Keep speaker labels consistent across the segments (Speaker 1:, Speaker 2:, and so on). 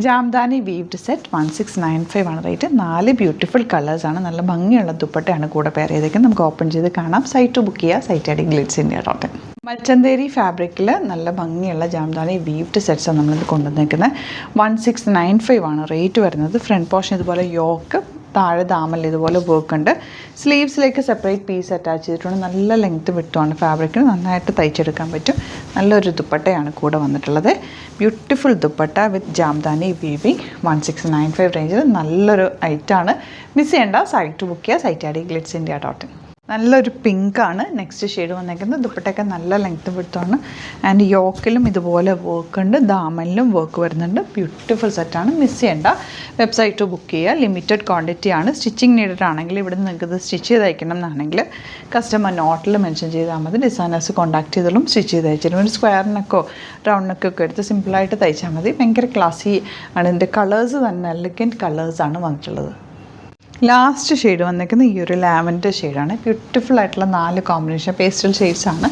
Speaker 1: Jamdani weaved set 1695 ആണ് rate. 4 beautiful കളേഴ്സാണ്. നല്ല ഭംഗിയുള്ള ദുപ്പട്ടയാണ് കൂടെ പെയർ ചെയ്തേക്കുന്നത്. നമുക്ക് ഓപ്പൺ ചെയ്ത് കാണാം. സൈറ്റ് ബുക്ക് ചെയ്യുക. Site I D glitz.in. മൽച്ചന്തേരി ഫാബ്രിക്കിൽ നല്ല ഭംഗിയുള്ള ജാംദാനി വീവ്ഡ് സെറ്റ്സാണ് നമ്മളിത് കൊണ്ടുവന്നേക്കുന്നത്. 1695 ആണ് റേറ്റ് വരുന്നത്. ഫ്രണ്ട് പോർഷൻ ഇതുപോലെ യോക്ക്, താഴെ ദാമൽ ഇതുപോലെ വർക്ക് ഉണ്ട്. സ്ലീവ്സിലേക്ക് സെപ്പറേറ്റ് പീസ് അറ്റാച്ച് ചെയ്തിട്ടുണ്ട്. നല്ല ലെങ്ത്ത് വിട്ടുമാണ് ഫാബ്രിക്കിന്. നന്നായിട്ട് തയ്ച്ചെടുക്കാൻ പറ്റും. നല്ലൊരു ദുപ്പട്ടയാണ് കൂടെ വന്നിട്ടുള്ളത്. Beautiful dupatta with Jamdani weaving. 1695 റേഞ്ചിൽ നല്ലൊരു ഐറ്റാണ്. മിസ് ചെയ്യേണ്ട. സൈറ്റ് ബുക്ക് ചെയ്യുക. Site I D glitz.in. നല്ലൊരു പിങ്കാണ് നെക്സ്റ്റ് ഷെയ്ഡ് വന്നേക്കുന്നത്. ദുപ്പട്ടയൊക്കെ നല്ല ലെങ്ത്ത് വിടുത്താണ്. ആൻഡ് യോക്കിലും ഇതുപോലെ വർക്ക് ഉണ്ട്. ദാമലിലും വർക്ക് വരുന്നുണ്ട്. ബ്യൂട്ടിഫുൾ സെറ്റാണ്. മിസ് ചെയ്യേണ്ട. വെബ്സൈറ്റ് ബുക്ക് ചെയ്യുക. ലിമിറ്റഡ് ക്വാണ്ടിറ്റി ആണ്. സ്റ്റിച്ചിങ് നീഡഡ് ആണെങ്കിൽ ഇവിടെ നിങ്ങൾക്ക് ഇത് സ്റ്റിച്ച് ചെയ്ത് അയക്കണം എന്നാണെങ്കിൽ കസ്റ്റമർ നോട്ടിൽ മെൻഷൻ ചെയ്താൽ മതി. ഡിസൈനേഴ്സ് കോൺടാക്ട് ചെയ്തോളും സ്റ്റിച്ച് ചെയ്ത് അയച്ചിട്ടും. ഒരു സ്ക്വയറിനൊക്കെ റൗണ്ടിനൊക്കെ ഒക്കെ എടുത്ത് സിമ്പിളായിട്ട് തയ്ച്ചാൽ മതി. ഭയങ്കര ക്ലാസി ആണ്. ഇതിൻ്റെ കളേഴ്സ് തന്നെ എലഗൻറ്റ് കളേഴ്സാണ് വന്നിട്ടുള്ളത്. ലാസ്റ്റ് ഷെയ്ഡ് വന്നിരിക്കുന്നത് ഈ ഒരു ലാവൻഡർ ഷെയ്ഡാണ്. ബ്യൂട്ടിഫുൾ ആയിട്ടുള്ള 4 കോമ്പിനേഷൻ പേസ്റ്റൽ ഷെയ്ഡ്സാണ്.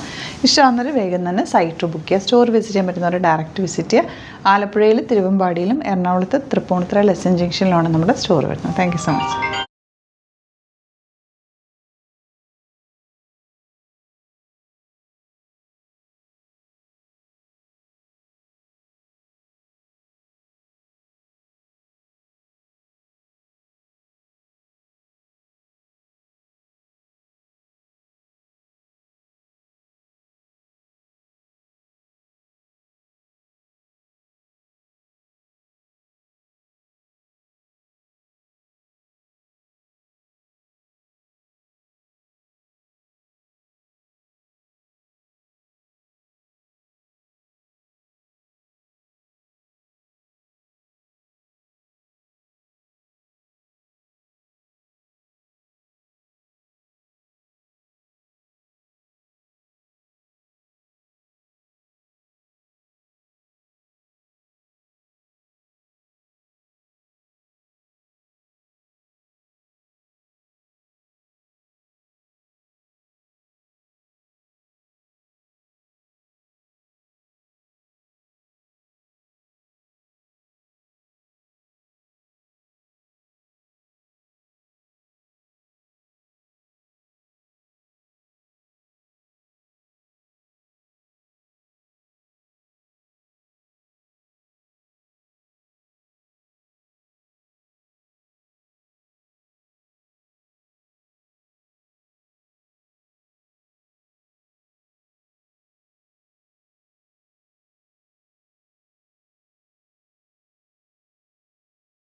Speaker 1: ഇഷ്ടമാകുന്നവർ വേഗം തന്നെ സൈറ്റ് ബുക്ക് ചെയ്യുക. സ്റ്റോർ വിസിറ്റ് ചെയ്യാൻ പറ്റുന്നവർ ഡയറക്റ്റ് വിസിറ്റ് ചെയ്യുക. ആലപ്പുഴയിൽ, തിരുവമ്പാടിയിലും, എറണാകുളത്ത്, തൃപ്പൂണിത്തുറ, ലെസൺ ജംഗ്ഷനിലാണ് നമ്മുടെ സ്റ്റോർ വരുന്നത്. Thank you so much.